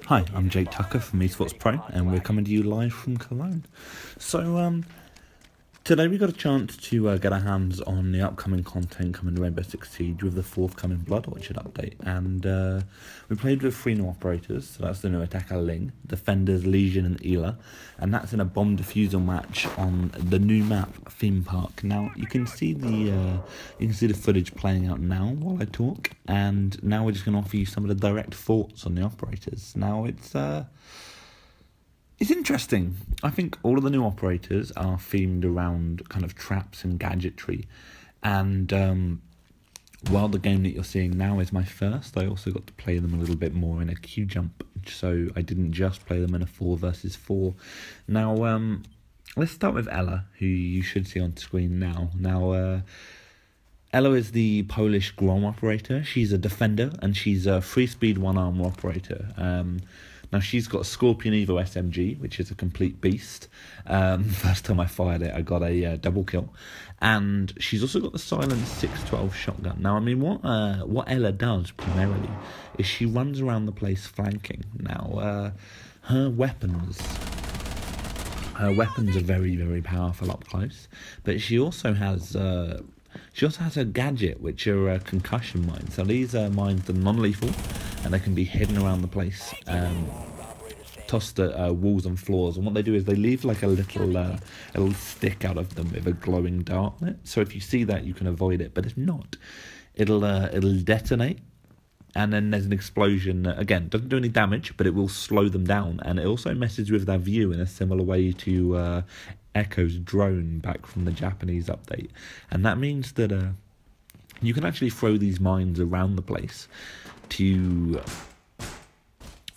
Hi, I'm Jake Tucker from Esports Pro, and we're coming to you live from Cologne. Today we got a chance to get our hands on the upcoming content coming to Rainbow Six Siege with the forthcoming Blood Orchid update, and we played with three new operators. So that's the new attacker Ling, defenders Legion and Ela, and that's in a bomb defusal match on the new map Theme Park. Now you can see the footage playing out now while I talk, and now we're just going to offer you some of the direct thoughts on the operators. Now it's interesting. I think all of the new operators are themed around kind of traps and gadgetry. And while the game that you're seeing now is my first, I also got to play them a little bit more in a queue jump. So I didn't just play them in a 4 versus 4. Now, let's start with Ela, who you should see on screen now. Now, Ela is the Polish Grom operator. She's a defender, and she's a free-speed one-armor operator. Now, she's got a Scorpion Evo SMG, which is a complete beast. First time I fired it, I got a double kill. And she's also got the Silent 612 shotgun. Now, I mean, what Ela does primarily is she runs around the place flanking. Now, her weapons are very, very powerful up close. But she also has a gadget, which are concussion mines. So these mines are non-lethal, and they can be hidden around the place, tossed at walls and floors. And what they do is they leave like a little stick out of them with a glowing dart on it. So if you see that, you can avoid it. But if not, it'll detonate, and then there's an explosion that, again, doesn't do any damage, but it will slow them down. And it also messes with their view in a similar way to Echo's drone back from the Japanese update. And that means that you can actually throw these mines around the place to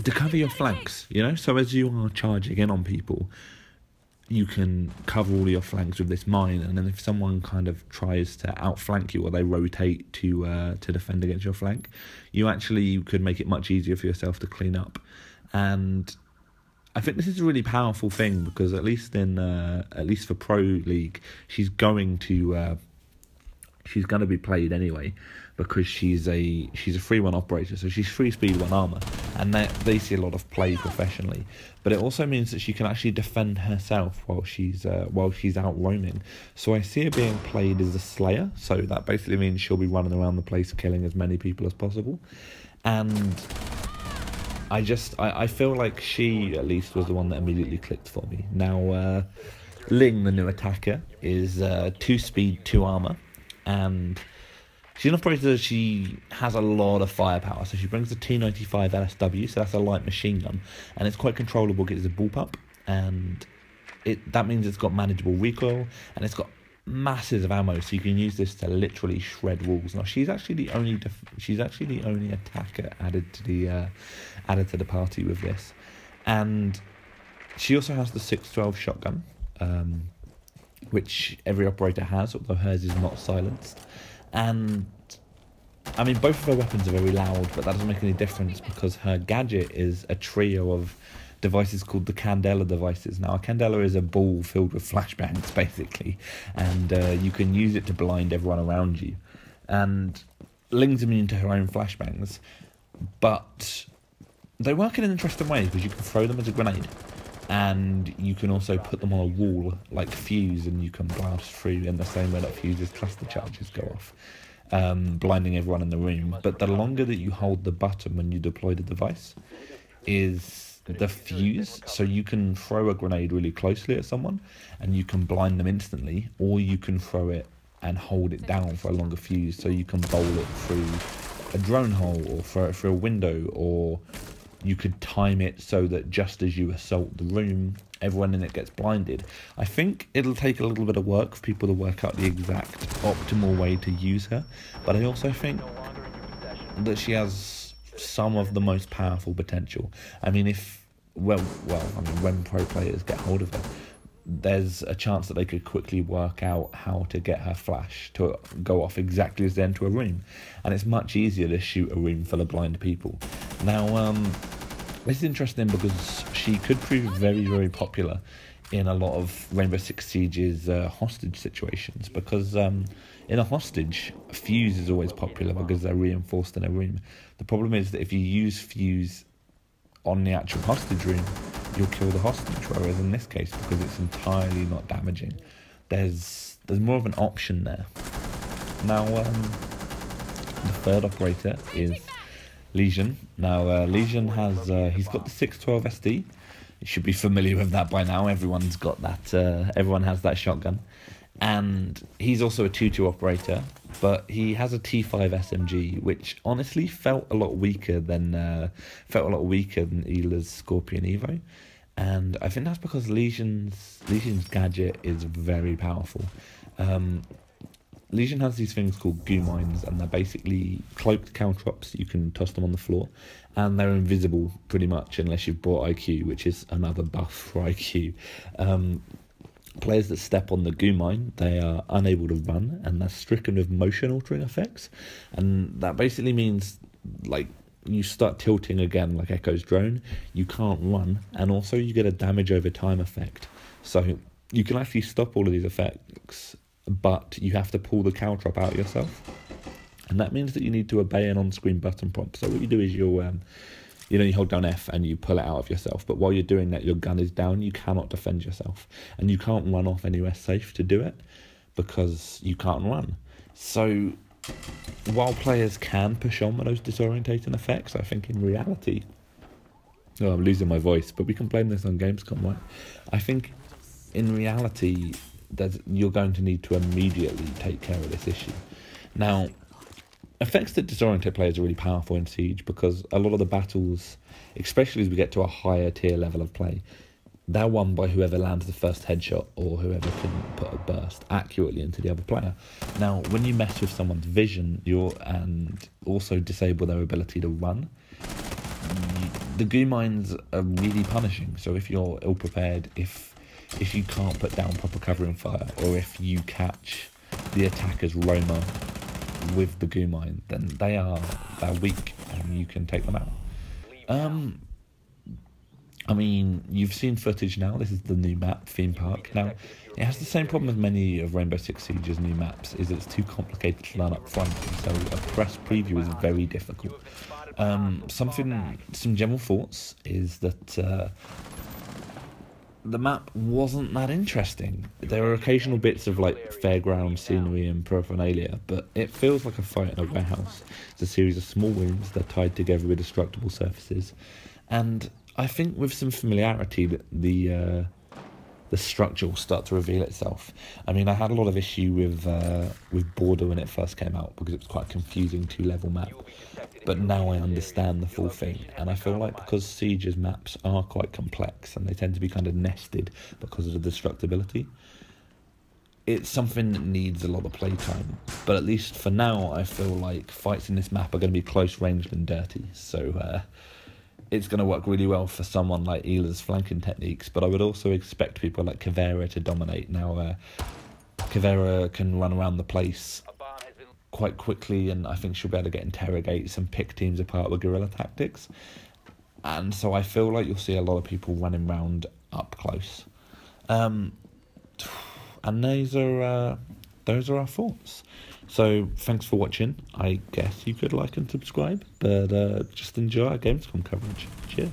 cover your flanks, you know? So as you are charging in on people, you can cover all your flanks with this mine, and then if someone kind of tries to outflank you, or they rotate to defend against your flank, you could make it much easier for yourself to clean up. And I think this is a really powerful thing, because at least for Pro League, she's going to be played anyway, because she's a 3-1 operator, so she's free speed 1 armor, and they see a lot of play professionally. But it also means that she can actually defend herself while she's out roaming. So I see her being played as a slayer, so that basically means she'll be running around the place killing as many people as possible. And I feel like she, at least, was the one that immediately clicked for me. Now, Ling, the new attacker, is 2 speed, 2 armor, and she's an operator. She has a lot of firepower, so she brings the T95 LSW, so that's a light machine gun, and it's quite controllable because it's a bullpup, and that means it's got manageable recoil, and it's got masses of ammo, so you can use this to literally shred walls. Now, she's actually the only attacker added to the party with this, and she also has the 612 shotgun, which every operator has, although hers is not silenced. And I mean, both of her weapons are very loud, but that doesn't make any difference, because her gadget is a trio of devices called the Candela devices. Now, a Candela is a ball filled with flashbangs, basically, and you can use it to blind everyone around you. And Ling's immune to her own flashbangs, but they work in an interesting way, because you can throw them as a grenade, and you can also put them on a wall like fuse, and you can blast through in the same way that fuse's cluster charges go off, blinding everyone in the room. But the longer that you hold the button when you deploy the device is the fuse, so you can throw a grenade really closely at someone and you can blind them instantly, or you can throw it and hold it down for a longer fuse, so you can bowl it through a drone hole, or throw it through a window, or you could time it so that just as you assault the room, everyone in it gets blinded. I think it'll take a little bit of work for people to work out the exact optimal way to use her, but I also think that she has some of the most powerful potential. I mean, when pro players get hold of her, there's a chance that they could quickly work out how to get her flash to go off exactly as they enter a room, and it's much easier to shoot a room full of blind people. Now, this is interesting because she could prove very, very popular in a lot of Rainbow Six Siege's hostage situations, because in a hostage, fuse is always popular because they're reinforced in a room. The problem is that if you use fuse on the actual hostage room, you'll kill the hostage, whereas in this case, because it's entirely not damaging, there's more of an option there. Now, the third operator is Legion. Now, Legion has, he's got the 612 SD. You should be familiar with that by now. Everyone's got that, everyone has that shotgun. And he's also a 2-2 operator, but he has a T5 SMG, which honestly felt a lot weaker than Ela's Scorpion Evo. And I think that's because Legion's gadget is very powerful. Legion has these things called goo mines, and they're basically cloaked caltrops. You can toss them on the floor, and they're invisible pretty much unless you've bought IQ, which is another buff for IQ. Players that step on the goo mine, they are unable to run, and they're stricken with motion altering effects, and that basically means like you start tilting again like Echo's drone, you can't run, and also you get a damage over time effect. So you can actually stop all of these effects, but you have to pull the caltrop out yourself, and that means that you need to obey an on-screen button prompt. So what you do is you hold down F and you pull it out of yourself, but while you're doing that, your gun is down, you cannot defend yourself, and you can't run off anywhere safe to do it because you can't run. So while players can push on with those disorientating effects, I think in reality, I'm losing my voice, but we can blame this on Gamescom, right? I think in reality, you're going to need to immediately take care of this issue. Now, effects that disorientate players are really powerful in Siege because a lot of the battles, especially as we get to a higher tier level of play, they're won by whoever lands the first headshot or whoever can put a burst accurately into the other player. Now, when you mess with someone's vision and also disable their ability to run, the goo mines are really punishing. So if you're ill-prepared, if you can't put down proper covering fire, or if you catch the attacker's roamer with the goo mine, then they're weak and you can take them out. I mean, you've seen footage now. This is the new map, Theme Park. Now, it has the same problem as many of Rainbow Six Siege's new maps, is it's too complicated to learn up front, so a press preview is very difficult. Some general thoughts is that the map wasn't that interesting. There are occasional bits of like fairground scenery and paraphernalia, but it feels like a fight in a warehouse. It's a series of small rooms, they're tied together with destructible surfaces, and I think with some familiarity that the structure will start to reveal itself. I mean, I had a lot of issue with Border when it first came out because it was quite a confusing 2-level map. But now I understand the full thing, and I feel like because Siege's maps are quite complex and they tend to be kind of nested because of the destructibility, it's something that needs a lot of playtime. But at least for now, I feel like fights in this map are going to be close ranged and dirty, so it's going to work really well for someone like Ela's flanking techniques, but I would also expect people like Caveira to dominate. Now, Caveira can run around the place quite quickly, and I think she'll be able to get interrogates and pick teams apart with guerrilla tactics. And so I feel like you'll see a lot of people running around up close. And those are our thoughts. So thanks for watching. I guess you could like and subscribe, but just enjoy our Gamescom coverage. Cheers.